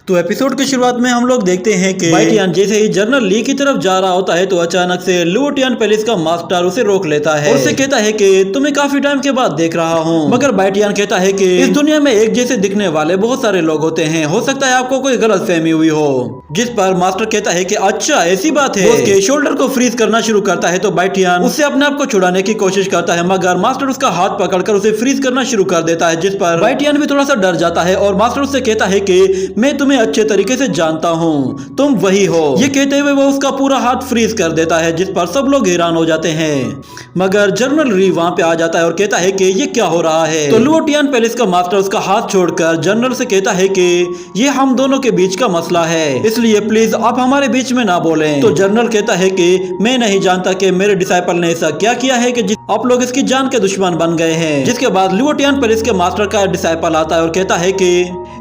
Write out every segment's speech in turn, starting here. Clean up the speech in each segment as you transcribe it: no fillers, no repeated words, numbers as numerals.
तो एपिसोड की शुरुआत में हम लोग देखते हैं कि बाइटियान जैसे ही जनरल ली की तरफ जा रहा होता है तो अचानक से लुओटियन पैलेस का मास्टर उसे रोक लेता है और उसे कहता है कि तुम्हें काफी टाइम के बाद देख रहा हूँ। मगर बाइटियान कहता है कि इस दुनिया में एक जैसे दिखने वाले बहुत सारे लोग होते हैं, हो सकता है आपको कोई गलतफहमी हुई हो। जिस पर मास्टर कहता है कि अच्छा ऐसी बात है। उसके शोल्डर को फ्रीज करना शुरू करता है तो बाइटियान उससे अपने आप को छुड़ाने की कोशिश करता है, मगर मास्टर उसका हाथ पकड़कर उसे फ्रीज करना शुरू कर देता है। जिस पर बाइटियान भी थोड़ा सा डर जाता है और मास्टर उससे कहता है कि मैं तुम्हें अच्छे तरीके से जानता हूँ, तुम वही हो। ये कहते हुए वो उसका पूरा हाथ फ्रीज कर देता है, जिस पर सब लोग हैरान हो जाते हैं। मगर जनरल री वहां पे आ जाता है और कहता है कि ये क्या हो रहा है। तो लुओटियन पैलेस का मास्टर उसका हाथ छोड़कर जनरल से कहता है कि ये हम दोनों के बीच का मसला है, इसलिए प्लीज आप हमारे बीच में ना बोलें। तो जनरल कहता है कि मैं नहीं जानता कि मेरे डिसाइपल ने ऐसा क्या किया है कि आप लोग इसकी जान के दुश्मन बन गए हैं। जिसके बाद लुओटियन पैलेस के मास्टर का डिसाइपल आता है और कहता है कि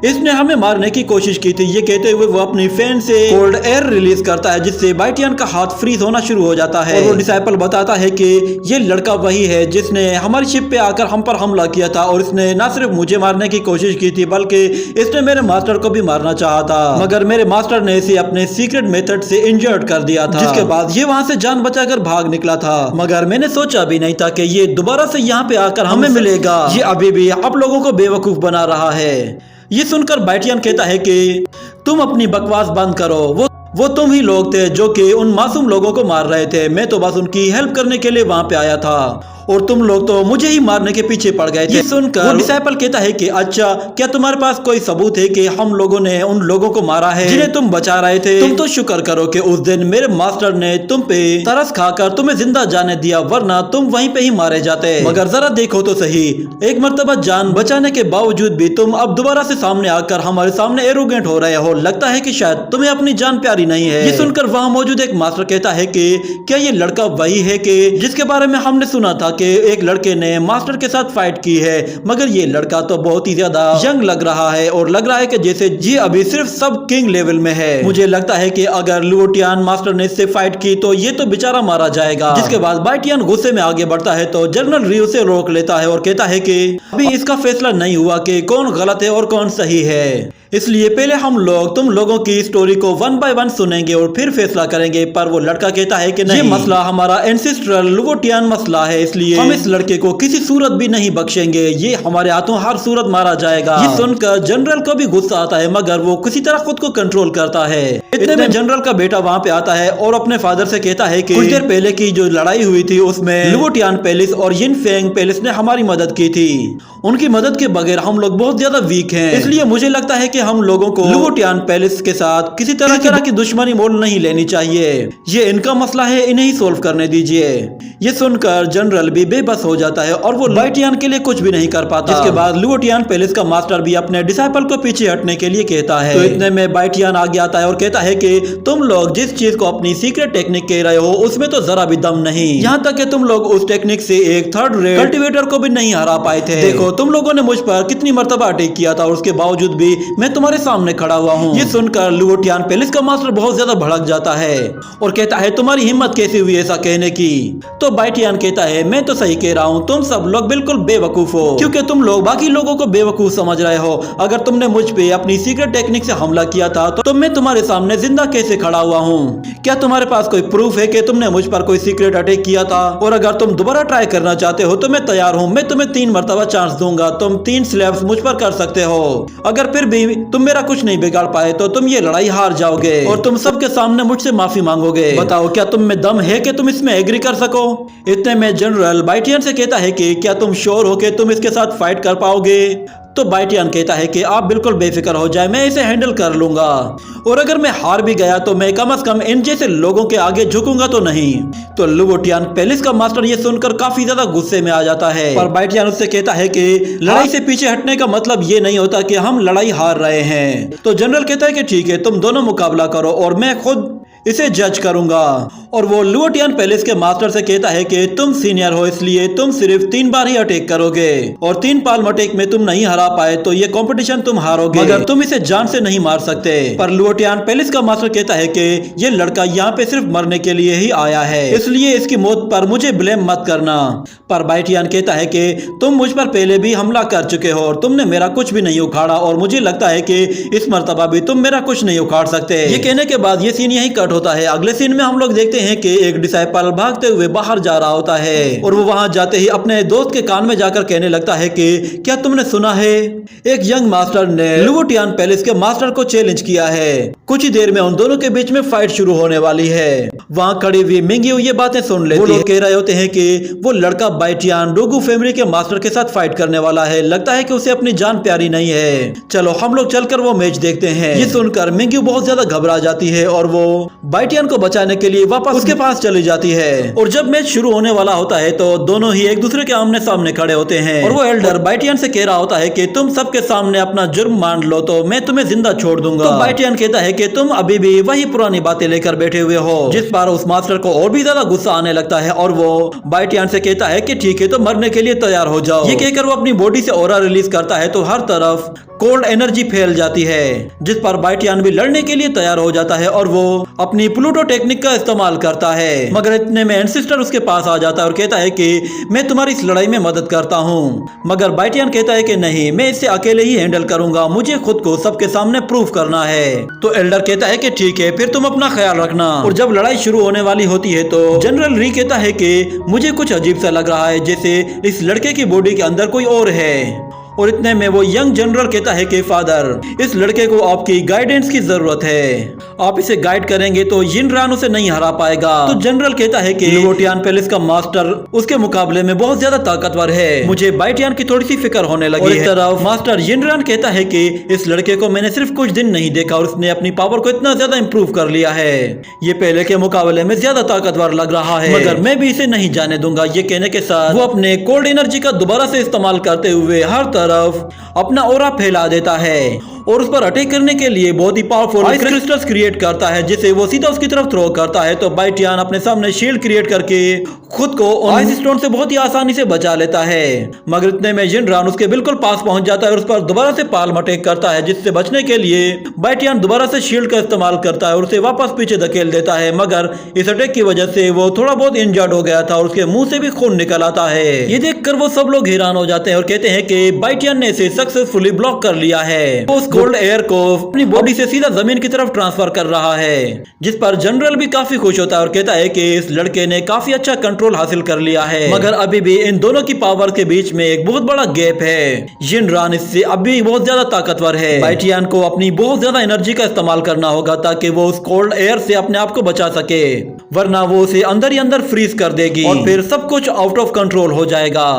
इसने हमें मारने की कोशिश की थी। ये कहते हुए वो अपनी फैन से कोल्ड एयर रिलीज करता है, जिससे बाइटियन का हाथ फ्रीज होना शुरू हो जाता है। और वो डिसाइपल बताता है कि ये लड़का वही है जिसने हमारी शिप पे आकर हम पर हमला किया था और इसने न सिर्फ मुझे मारने की कोशिश की थी बल्कि इसने मेरे मास्टर को भी मारना चाहा था, मगर मेरे मास्टर ने इसे अपने सीक्रेट मेथड से इंजर्ड कर दिया था। जिसके बाद ये वहां से जान बचाकर भाग निकला था, मगर मैंने सोचा भी नहीं था कि ये दोबारा से यहाँ पे आकर हमें मिलेगा। ये अभी भी आप लोगों को बेवकूफ बना रहा है। ये सुनकर बाइटियन कहता है कि तुम अपनी बकवास बंद करो, वो तुम ही लोग थे जो कि उन मासूम लोगों को मार रहे थे। मैं तो बस उनकी हेल्प करने के लिए वहां पे आया था और तुम लोग तो मुझे ही मारने के पीछे पड़ गए थे। ये सुनकर वो डिसाइपल कहता है कि अच्छा क्या तुम्हारे पास कोई सबूत है कि हम लोगों ने उन लोगों को मारा है जिन्हें तुम बचा रहे थे? तुम तो शुक्र करो कि उस दिन मेरे मास्टर ने तुम पे तरस खाकर तुम्हें जिंदा जाने दिया, वरना तुम वहीं पे ही मारे जाते। मगर जरा देखो तो सही, एक मर्तबा जान बचाने के बावजूद भी तुम अब दोबारा से सामने आकर हमारे सामने एरोगेंट हो रहे हो। लगता है कि शायद तुम्हें अपनी जान प्यारी नहीं है। ये सुनकर वहां मौजूद एक मास्टर कहता है कि क्या ये लड़का वही है कि जिसके बारे में हमने सुना था कि एक लड़के ने मास्टर के साथ फाइट की है? मगर ये लड़का तो बहुत ही ज्यादा यंग लग रहा है और लग रहा है कि जैसे जी अभी सिर्फ सब किंग लेवल में है। मुझे लगता है कि अगर लुओटियन मास्टर ने इससे फाइट की तो ये तो बेचारा मारा जाएगा। जिसके बाद बाइटियन गुस्से में आगे बढ़ता है तो जनरल री उसे रोक लेता है और कहता है कि अभी इसका फैसला नहीं हुआ कि कौन गलत है और कौन सही है, इसलिए पहले हम लोग तुम लोगों की स्टोरी को 1 बाय 1 सुनेंगे और फिर फैसला करेंगे। पर वो लड़का कहता है कि नहीं, ये मसला हमारा एंसेस्ट्रल लुओटियन मसला है, इसलिए हम इस लड़के को किसी सूरत भी नहीं बख्शेंगे। ये हमारे हाथों हर सूरत मारा जाएगा। ये सुनकर जनरल को भी गुस्सा आता है, मगर वो किसी तरह खुद को कंट्रोल करता है। इतने में जनरल का बेटा वहाँ पे आता है और अपने फादर से कहता है कि कुछ देर पहले की जो लड़ाई हुई थी उसमें लुओटियन पैलेस और यिनफेंग पैलेस ने हमारी मदद की थी। उनकी मदद के बगैर हम लोग बहुत ज्यादा वीक हैं, इसलिए मुझे लगता है कि हम लोगों को लुओटियन पैलेस के साथ किसी तरह की दुश्मनी मोल नहीं लेनी चाहिए। ये इनका मसला है, इन्हें ही सोल्व करने दीजिए। ये सुनकर जनरल भी बेबस हो जाता है और वो बाइटियन के लिए कुछ भी नहीं कर पाता। इसके बाद लुओटियन पैलेस का मास्टर भी अपने डिसाइपल को पीछे हटने के लिए कहता है। तो इतने में बाइटियन आगे आता है और कहता है कि तुम लोग जिस चीज को अपनी सीक्रेट टेक्निक कह रहे हो उसमें तो जरा भी दम नहीं। यहाँ तक कि तुम लोग उस टेक्निक से एक थर्ड रेट कल्टीवेटर को भी नहीं हरा पाए थे। देखो तुम लोगों ने मुझ पर कितनी मर्तबा अटैक किया था और उसके बावजूद भी मैं तुम्हारे सामने खड़ा हुआ हूँ। ये सुनकर लुओटियन पैलेस का मास्टर बहुत ज्यादा भड़क जाता है और कहता है तुम्हारी हिम्मत कैसे हुई ऐसा कहने की? तो बाइटियन कहता है मैं तो सही कह रहा हूँ, तुम सब लोग बिल्कुल बेवकूफ हो क्योंकि तुम लोग बाकी लोगों को बेवकूफ समझ रहे हो। अगर तुमने मुझ पे अपनी सीक्रेट टेक्निक से हमला किया था तो मैं तुम्हारे सामने जिंदा कैसे खड़ा हुआ हूँ? क्या तुम्हारे पास कोई प्रूफ है कि तुमने मुझ पर कोई सीक्रेट अटैक किया था? और अगर तुम दोबारा ट्राई करना चाहते हो तो मैं तैयार हूँ, मैं तुम्हें 3 मर्तबा चांस दूंगा, तुम 3 स्लैब्स मुझ पर कर सकते हो। अगर फिर भी तुम मेरा कुछ नहीं बिगाड़ पाए तो तुम ये लड़ाई हार जाओगे और तुम सबके सामने मुझसे माफी मांगोगे। बताओ क्या तुम में दम है कि तुम इसमें एग्री कर सको? इतने में जनरल बाइटियन से कहता है कि क्या तुम श्योर हो कि तुम इसके साथ फाइट कर पाओगे? तो बाइटियन कहता है कि आप बिल्कुल बेफिक्र हो जाए, मैं इसे हैंडल कर लूंगा और अगर मैं हार भी गया तो मैं कम से कम इन जैसे लोगों के आगे झुकूंगा तो नहीं। तो लुओटियन पैलेस का मास्टर ये सुनकर काफी ज्यादा गुस्से में आ जाता है और बाइटियन उससे कहता है कि लड़ाई से पीछे हटने का मतलब ये नहीं होता कि हम लड़ाई हार रहे हैं। तो जनरल कहता है कि ठीक है तुम दोनों मुकाबला करो और मैं खुद इसे जज करूंगा। और वो लुओटियन पैलेस के मास्टर से कहता है कि तुम सीनियर हो इसलिए तुम सिर्फ 3 बार ही अटैक करोगे और 3 पाल्म अटैक में तुम नहीं हरा पाए तो ये कंपटीशन तुम हारोगे, मगर तुम इसे जान से नहीं मार सकते। पर लुओटियन पैलेस का मास्टर कहता है कि ये लड़का यहाँ पे सिर्फ मरने के लिए ही आया है, इसलिए इसकी मौत पर मुझे ब्लेम मत करना। पर बाइटियन कहता है कि तुम मुझ पर पहले भी हमला कर चुके हो और तुमने मेरा कुछ भी नहीं उखाड़ा और मुझे लगता है कि इस मर्तबा भी तुम मेरा कुछ नहीं उखाड़ सकते। ये कहने के बाद ये सीन यही कट होता है। अगले सीन में हम लोग देखते हैं कि एक डिसाइपल भागते हुए बाहर जा रहा होता है और वो वहां जाते ही अपने दोस्त के कान में जाकर कहने लगता है कि क्या तुमने सुना है, एक यंग मास्टर ने लुओटियन पैलेस के मास्टर को चैलेंज किया है। कुछ ही देर में उन दोनों के बीच में फाइट शुरू होने वाली है। वहां खड़ी हुई मिंग्यू ये बातें सुन लेती है। वो लोग कह रहे होते हैं कि वो लड़का बाइटियन डोगू फैमिली के मास्टर के साथ फाइट करने वाला है, लगता है कि उसे अपनी जान प्यारी नहीं है, चलो हम लोग चलकर वो मैच देखते हैं। ये सुनकर मिंग्यू बहुत ज्यादा घबरा जाती है और वो बाइटियन को बचाने के लिए वापस उसके पास चली जाती है। और जब मैच शुरू होने वाला होता है तो दोनों ही एक दूसरे के आमने सामने खड़े होते हैं और वो एल्डर बाइटियन से कह रहा होता है कि तुम सबके सामने अपना जुर्म मान लो तो मैं तुम्हें जिंदा छोड़ दूंगा। तो बाइटियन कहता है कि तुम अभी भी वही पुरानी बातें लेकर बैठे हुए हो, जिस पर उस मास्टर को और भी ज्यादा गुस्सा आने लगता है और वो बाइटियन से कहता है कि ठीक है तो मरने के लिए तैयार हो जाओ। ये कहकर वो अपनी बॉडी से ऑरा रिलीज करता है तो हर तरफ कोल्ड एनर्जी फैल जाती है, जिस पर बाइटियन भी लड़ने के लिए तैयार हो जाता है और वो अपनी प्लूटो टेक्निक का इस्तेमाल करता है। मगर इतने में एंसिस्टर उसके पास आ जाता है और कहता है कि मैं तुम्हारी इस लड़ाई में मदद करता हूँ। मगर बाइटियन कहता है कि नहीं, मैं इसे अकेले ही हैंडल करूंगा, मुझे खुद को सबके सामने प्रूफ करना है। तो एल्डर कहता है कि ठीक है फिर तुम अपना ख्याल रखना। और जब लड़ाई शुरू होने वाली होती है तो जनरल री कहता है कि मुझे कुछ अजीब सा लग रहा है, जैसे इस लड़के की बॉडी के अंदर कोई और है। और इतने में वो यंग जनरल कहता है कि फादर, इस लड़के को आपकी गाइडेंस की जरूरत है, आप इसे गाइड करेंगे तो यिनरान उसे नहीं हरा पाएगा। तो जनरल कहता है कि लुओटियन पैलेस का मास्टर उसके मुकाबले में बहुत ज्यादा ताकतवर है, मुझे बाइटियन की थोड़ी सी फिक्र होने लगी है। इस तरफ मास्टर यिनरान कहता है कि इस लड़के को मैंने सिर्फ कुछ दिन नहीं देखा और उसने अपनी पावर को इतना ज्यादा इम्प्रूव कर लिया है, ये पहले के मुकाबले में ज्यादा ताकतवर लग रहा है, मगर मैं भी इसे नहीं जाने दूंगा। ये कहने के साथ वो अपने कोल्ड एनर्जी का दोबारा से इस्तेमाल करते हुए हर तरफ अपना ऑरा फैला देता है और उस पर अटैक करने के लिए बहुत ही पावरफुल आइस क्रिस्टल्स क्रिएट करता है, जिसे वो सीधा उसकी तरफ थ्रो करता है। तो बाइटियन अपने सामने शील्ड क्रिएट करके खुद को आइस स्टोन से बहुत ही आसानी से बचा लेता है। मगर इतने में यिनरान उसके बिल्कुल पास पहुंच जाता है और उस पर दोबारा से पाल्म अटैक करता है, जिससे बचने के लिए बाइटियन दोबारा से शील्ड का इस्तेमाल करता है और उसे वापस पीछे धकेल देता है। मगर इस अटैक की वजह से वो थोड़ा बहुत इंजर्ड हो गया था और उसके मुंह से भी खून निकल आता है। ये देखकर वो सब लोग हैरान हो जाते हैं और कहते हैं कि बाइटियन ने इसे सक्सेसफुली ब्लॉक कर लिया है। उस कोल्ड एयर को अपनी बॉडी से सीधा जमीन की तरफ ट्रांसफर कर रहा है, जिस पर जनरल भी काफी खुश होता है और कहता है कि इस लड़के ने काफी अच्छा कंट्रोल हासिल कर लिया है। मगर अभी भी इन दोनों की पावर के बीच में एक बहुत बड़ा गैप है। यिनरान इससे अभी बहुत ज्यादा ताकतवर है। बाइटियन को अपनी बहुत ज्यादा एनर्जी का इस्तेमाल करना होगा ताकि वो उस कोल्ड एयर से अपने आप को बचा सके, वरना वो उसे अंदर ही अंदर फ्रीज कर देगी और फिर सब कुछ आउट ऑफ कंट्रोल हो जाएगा।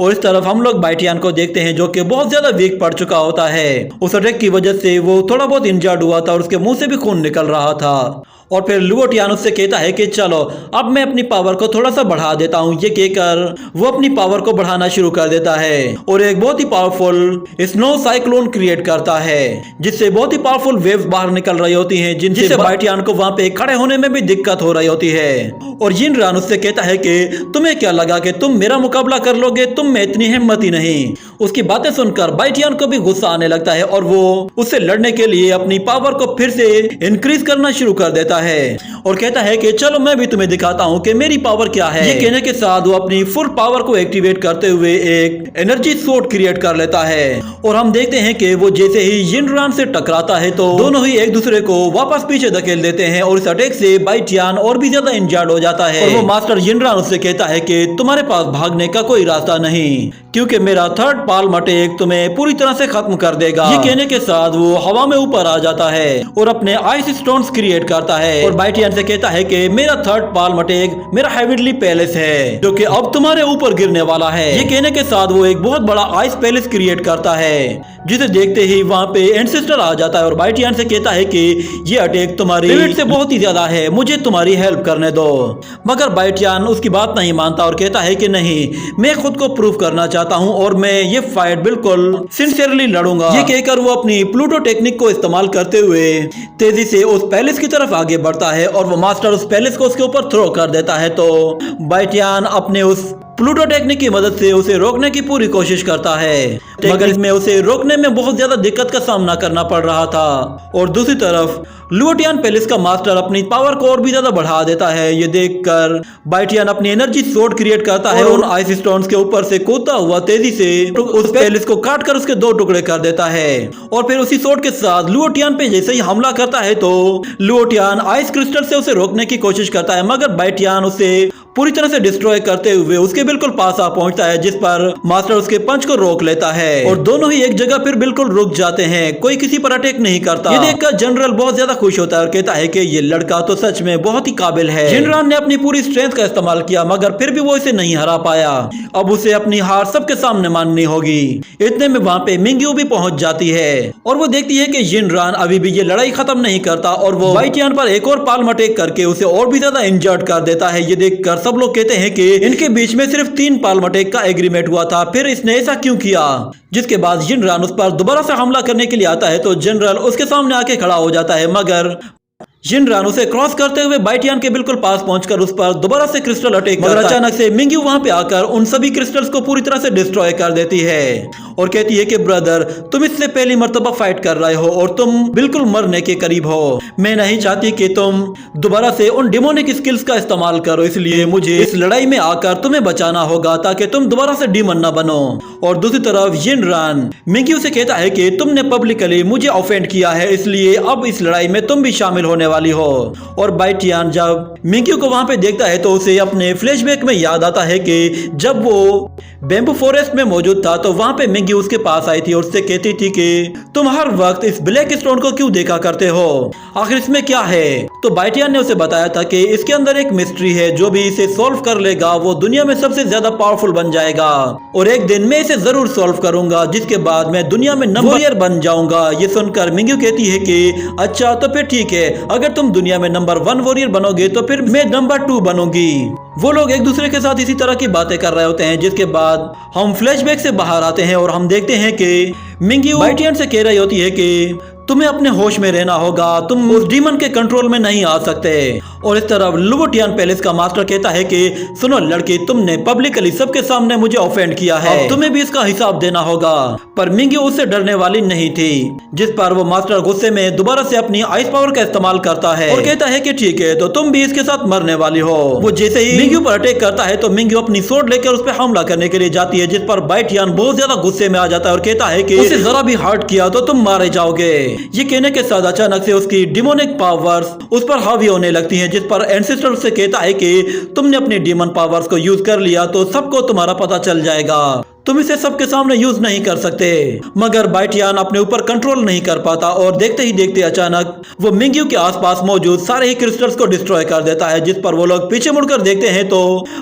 और इस तरफ हम लोग बाइटियन को देखते हैं जो कि बहुत ज्यादा वीक पड़ चुका होता है। उस अटैक की वजह से वो थोड़ा बहुत इंजर्ड हुआ था और उसके मुंह से भी खून निकल रहा था। और फिर लुओटियन उससे कहता है कि चलो अब मैं अपनी पावर को थोड़ा सा बढ़ा देता हूँ। ये कहकर वो अपनी पावर को बढ़ाना शुरू कर देता है और एक बहुत ही पावरफुल स्नो साइक्लोन क्रिएट करता है, जिससे बहुत ही पावरफुल वेव्स बाहर निकल रही होती हैं, जिनसे बाइटियन को वहां पे खड़े होने में भी दिक्कत हो रही होती है। और यिनरान उससे कहता है कि तुम्हें क्या लगा कि तुम मेरा मुकाबला कर लोगे, तुम में इतनी हिम्मत ही नहीं। उसकी बातें सुनकर बाइटियन को भी गुस्सा आने लगता है और वो उससे लड़ने के लिए अपनी पावर को फिर से इंक्रीज करना शुरू कर देता है और कहता है कि चलो मैं भी तुम्हें दिखाता हूँ कि मेरी पावर क्या है। ये कहने के साथ वो अपनी फुल पावर को एक्टिवेट करते हुए एक एनर्जी सोर्ट क्रिएट कर लेता है और हम देखते हैं कि वो जैसे ही यिनरान से टकराता है तो दोनों ही एक दूसरे को वापस पीछे धकेल देते हैं और इस अटैक से बाइटियन और भी ज्यादा इंजर्ड हो जाता है। और वो मास्टर यिनरान उससे कहता है कि तुम्हारे पास भागने का कोई रास्ता नहीं, क्योंकि मेरा थर्ड पाल्म अटैक तुम्हें पूरी तरह से खत्म कर देगा। ये कहने के साथ वो हवा में ऊपर आ जाता है और अपने आइस स्टोन्स क्रिएट करता है और बाइटियन से कहता है कि मेरा थर्ड पाल्म अटैक मेरा हेवनली पैलेस है जो कि अब तुम्हारे ऊपर गिरने वाला है। ये कहने के साथ वो एक बहुत बड़ा आइस पैलेस क्रिएट करता है, जिसे देखते ही वहाँ पे एंसेस्टर आ जाता है और बाइटियन से कहता है कि ये अटैक तुम्हारी लिमिट से बहुत ही ज्यादा है, मुझे तुम्हारी हेल्प करने दो। मगर बाइटियन उसकी बात नहीं मानता और कहता है कि नहीं, मैं खुद को प्रूव करना चाहता हूँ और मैं ये फाइट बिल्कुल सिंसियरली लड़ूंगा। ये कहकर वो अपनी प्लूटो टेक्निक को इस्तेमाल करते हुए तेजी से उस पैलेस की तरफ आगे बढ़ता है और वो मास्टर उस पैलेस को उसके ऊपर थ्रो कर देता है। तो बाइटियन अपने उस प्लूटो टेक्निक की मदद से उसे रोकने की पूरी कोशिश करता है, मगर इसमें उसे रोकने में बहुत ज्यादा दिक्कत का सामना करना पड़ रहा था। और दूसरी तरफ लुओटियन पैलेस का मास्टर अपनी पावर को और भी ज्यादा बढ़ा देता है। ये देखकर बाइटियन अपनी एनर्जी सोर्ड क्रिएट करता है और उन आइस स्टोन्स के ऊपर से कूदता हुआ तेजी से उस पैलेस को काट कर उसके 2 टुकड़े कर देता है। और फिर उसी सोर्ड के साथ लुओटियन पे जैसे ही हमला करता है तो लुओटियन आइस क्रिस्टल से उसे रोकने की कोशिश करता है, मगर बाइटियन उसे पूरी तरह से डिस्ट्रॉय करते हुए उसके बिल्कुल पास आ पहुंचता है, जिस पर मास्टर उसके पंच को रोक लेता है और दोनों ही एक जगह फिर बिल्कुल रुक जाते हैं, कोई किसी पर अटैक नहीं करता। ये देखकर जनरल बहुत ज्यादा खुश होता है और कहता है कि ये लड़का तो सच में बहुत ही काबिल है। जिनरान ने अपनी पूरी स्ट्रेंथ का इस्तेमाल किया, मगर फिर भी वो इसे नहीं हरा पाया। अब उसे अपनी हार सबके सामने माननी होगी। इतने में वहाँ पे मिंग्यू भी पहुंच जाती है और वो देखती है कि जिनरान अभी भी ये लड़ाई खत्म नहीं करता और वो बाइटियन पर एक और पाल्म अटैक करके उसे और भी ज्यादा इंजर्ड कर देता है। ये देखकर सब लोग कहते हैं कि इनके बीच में सिर्फ 3 पाल्म अटैक का एग्रीमेंट हुआ था, फिर इसने ऐसा क्यों किया। जिसके बाद जिनरान उस पर दोबारा से हमला करने के लिए आता है तो जनरल उसके सामने आके खड़ा हो जाता है, मगर जिनरान उसे क्रॉस करते हुए बाइटियन के बिल्कुल पास पहुंचकर उस पर दोबारा से क्रिस्टल अटैक करता है। अचानक से मिंग्यू वहां पे आकर उन सभी क्रिस्टल्स को पूरी तरह से डिस्ट्रॉय कर देती है और कहती है कि ब्रदर, तुम इससे पहली मर्तबा फाइट कर रहे हो और तुम बिल्कुल मरने के करीब हो। मैं नहीं चाहती कि तुम दोबारा से उन डिमोनिक स्किल्स का इस्तेमाल करो, इसलिए मुझे इस लड़ाई में आकर तुम्हें बचाना होगा ताकि तुम दोबारा से डीमन न बनो। और दूसरी तरफ जिनरान मिंग्यू से कहता है कि तुमने पब्लिकली मुझे ऑफेंड किया है, इसलिए अब इस लड़ाई में तुम भी शामिल होने वाली हो। और बाइटियन जब मिंग्यू को वहां पे देखता है तो उसे अपने फ्लैशबैक में याद आता है कि जब वो बेम्बू फॉरेस्ट में मौजूद था तो वहां पे मिंग्यू उसके पास आई थी और उससे कहती थी कि तुम हर वक्त इस ब्लैक स्टोन को क्यों देखा करते हो, आखिर इसमें क्या है। तो बाइटियन ने उसे बताया था कि इसके अंदर एक मिस्ट्री है, जो भी इसे सॉल्व कर लेगा वो दुनिया में सबसे ज्यादा पावरफुल बन जाएगा और एक दिन मैं इसे जरूर सॉल्व करूंगा, जिसके बाद मैं दुनिया में नंबर बन जाऊंगा। ये सुनकर मिंग्यू कहती है कि अच्छा तो फिर ठीक है, अगर तुम दुनिया में नंबर 1 वॉरियर बनोगे तो फिर मैं नंबर 2 बनूंगी। वो लोग एक दूसरे के साथ इसी तरह की बातें कर रहे होते हैं, जिसके बाद हम फ्लैशबैक से बाहर आते हैं और हम देखते हैं कि मिंग्यू बाइटियन से कह रही होती है कि तुम्हें अपने होश में रहना होगा, तुम उस डीमन के कंट्रोल में नहीं आ सकते। और इस तरफ लुओटियन पैलेस का मास्टर कहता है कि सुनो लड़की, तुमने पब्लिकली सबके सामने मुझे ऑफेंड किया है, अब तुम्हें भी इसका हिसाब देना होगा। पर मिंग्यू उससे डरने वाली नहीं थी, जिस पर वो मास्टर गुस्से में दोबारा से अपनी आइस पावर का इस्तेमाल करता है और कहता है कि ठीक है, तो तुम भी इसके साथ मरने वाली हो। वो जैसे ही मिंग्यू पर अटैक करता है तो मिंग्यू अपनी सोर्ड लेकर उस पर हमला करने के लिए जाती है, जिस पर बाइटियन बहुत ज्यादा गुस्से में आ जाता है और कहता है कि उसे जरा भी हर्ट किया तो तुम मारे जाओगे। ये कहने के साथ अचानक से उसकी डिमोनिक पावर्स उस पर हावी होने लगती हैं, जिस पर एंसेस्टर उससे कहता है कि तुमने अपनी डीमन पावर्स को यूज कर लिया तो सबको तुम्हारा पता चल जाएगा, तुम इसे सबके सामने यूज नहीं कर सकते। मगर बाइटियन अपने ऊपर कंट्रोल नहीं कर पाता और देखते ही देखते अचानक वो मिंग्यू के आसपास मौजूद सारे ही क्रिस्टल्स को डिस्ट्रॉय कर देता है, जिस पर वो लोग पीछे मुड़कर देखते हैं तो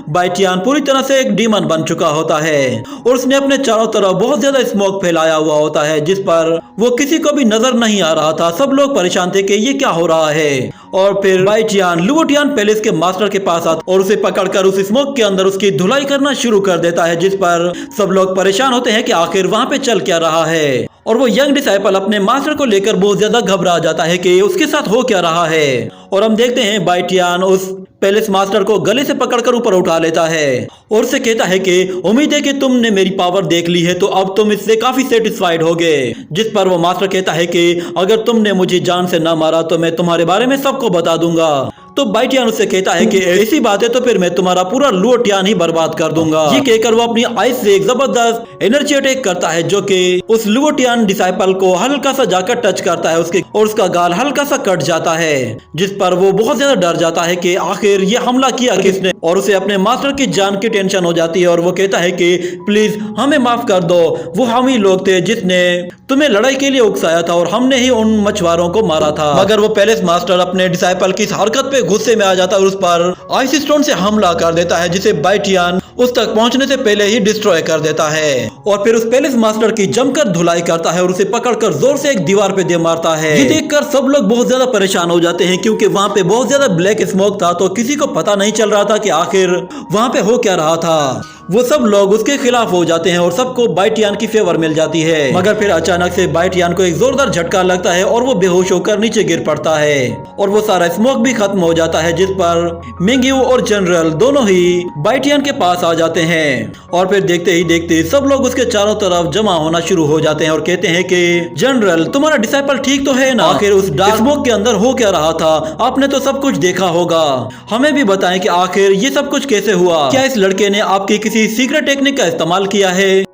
बाइटियन पूरी तरह से एक डीमन बन चुका होता है और उसने अपने चारों तरफ बहुत ज्यादा स्मोक फैलाया हुआ होता है, जिस पर वो किसी को भी नजर नहीं आ रहा था। सब लोग परेशान थे कि ये क्या हो रहा है। और फिर बाइटियन लुओटियन पैलेस के मास्टर के पास आता और उसे पकड़कर उस स्मोक के अंदर उसकी धुलाई करना शुरू कर देता है, जिस पर सब लोग परेशान होते हैं कि आखिर वहां पे चल क्या रहा है। और वो यंग डिसाइपल अपने मास्टर को लेकर बहुत ज्यादा घबरा जाता है कि उसके साथ हो क्या रहा है। और हम देखते हैं बाइटियन उस पैलेस मास्टर को गले से पकड़कर ऊपर उठा लेता है और उसे कहता है कि उम्मीद है कि तुमने मेरी पावर देख ली है तो अब तुम इससे काफी सेटिस्फाइड होगे। जिस पर वो मास्टर कहता है कि अगर तुमने मुझे जान से ना मारा तो मैं तुम्हारे बारे में सबको बता दूंगा। तो बाइटियन उससे कहता है कि ऐसी बात है तो फिर मैं तुम्हारा पूरा लुओटियन ही बर्बाद कर दूंगा। ये कहकर वो अपनी आइस से एक जबरदस्त एनर्जी अटैक करता है, जो कि उस लुओटियन डिसाइपल को हल्का सा जाकर टच करता है उसके और उसका गाल हल्का सा कट जाता है, जिस पर वो बहुत ज्यादा डर जाता है कि आखिर ये हमला किया किसने और उसे अपने मास्टर की जान की टेंशन हो जाती है। और वो कहता है कि प्लीज हमें माफ कर दो, वो हम ही लोग थे जिसने तुम्हें लड़ाई के लिए उकसाया था और हमने ही उन मछुआरों को मारा था। मगर वो पैलेस मास्टर अपने डिसाइपल की इस हरकत पे गुस्से में आ जाता है और उस पर आइस स्टोन से हमला कर देता है, जिसे बाइटियन उस तक पहुंचने से पहले ही डिस्ट्रॉय कर देता है और फिर उस पैलेस मास्टर की जमकर धुलाई करता है और उसे पकड़कर जोर से एक दीवार पे दे मारता है। ये देखकर सब लोग बहुत ज्यादा परेशान हो जाते हैं क्योंकि वहाँ पे बहुत ज्यादा ब्लैक स्मोक था, तो किसी को पता नहीं चल रहा था कि आखिर वहाँ पे हो क्या रहा था। वो सब लोग उसके खिलाफ हो जाते हैं और सबको बाइटियान की फेवर मिल जाती है। मगर फिर अचानक से बाइटियान को एक जोरदार झटका लगता है और वो बेहोश होकर नीचे गिर पड़ता है और वो सारा स्मोक भी खत्म हो जाता है, जिस पर मिंगयू और जनरल दोनों ही बाइटियान के पास आ जाते हैं। और फिर देखते ही देखते सब लोग उसके चारों तरफ जमा होना शुरू हो जाते हैं और कहते हैं कि जनरल, तुम्हारा डिसाइपल ठीक तो है ना? आखिर उस डार्क स्मोक के अंदर हो क्या रहा था? आपने तो सब कुछ देखा होगा, हमें भी बताएं कि आखिर ये सब कुछ कैसे हुआ? क्या इस लड़के ने आपकी किसी सीक्रेट टेक्निक का इस्तेमाल किया है?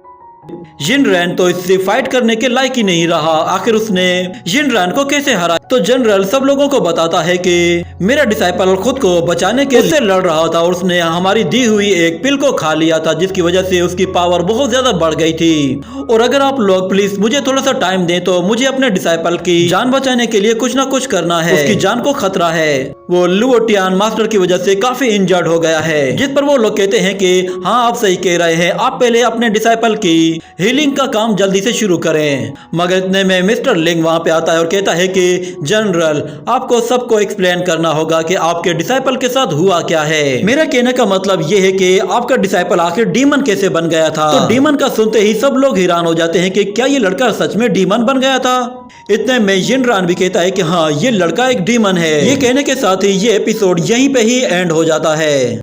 जिनरैन तो इससे फाइट करने के लायक ही नहीं रहा, आखिर उसने जिनरैन को कैसे हराया? तो जनरल सब लोगों को बताता है कि मेरा डिसाइपल खुद को बचाने के लिए लड़ रहा था और उसने हमारी दी हुई एक पिल को खा लिया था, जिसकी वजह से उसकी पावर बहुत ज्यादा बढ़ गई थी। और अगर आप लोग प्लीज मुझे थोड़ा सा टाइम दें तो मुझे अपने डिसाइपल की जान बचाने के लिए कुछ ना कुछ करना है, उसकी जान को खतरा है। वो लुओटियान मास्टर की वजह से काफी इंजर्ड हो गया है। जिस पर वो लोग कहते हैं कि हाँ, आप सही कह रहे हैं, आप पहले अपने डिसाइपल की हीलिंग का काम जल्दी से शुरू करें। मगर इतने में मिस्टर लिंग वहां पे आता है और कहता है कि जनरल, आपको सबको एक्सप्लेन करना होगा कि आपके डिसाइपल के साथ हुआ क्या है। मेरा कहने का मतलब ये है कि आपका डिसाइपल आखिर डीमन कैसे बन गया था? तो डीमन का सुनते ही सब लोग हैरान हो जाते हैं कि क्या ये लड़का सच में डीमन बन गया था? इतने में जिनरैन भी कहता है कि हाँ, ये लड़का एक डीमन है। ये कहने के साथ ही ये एपिसोड यहीं पे ही एंड हो जाता है।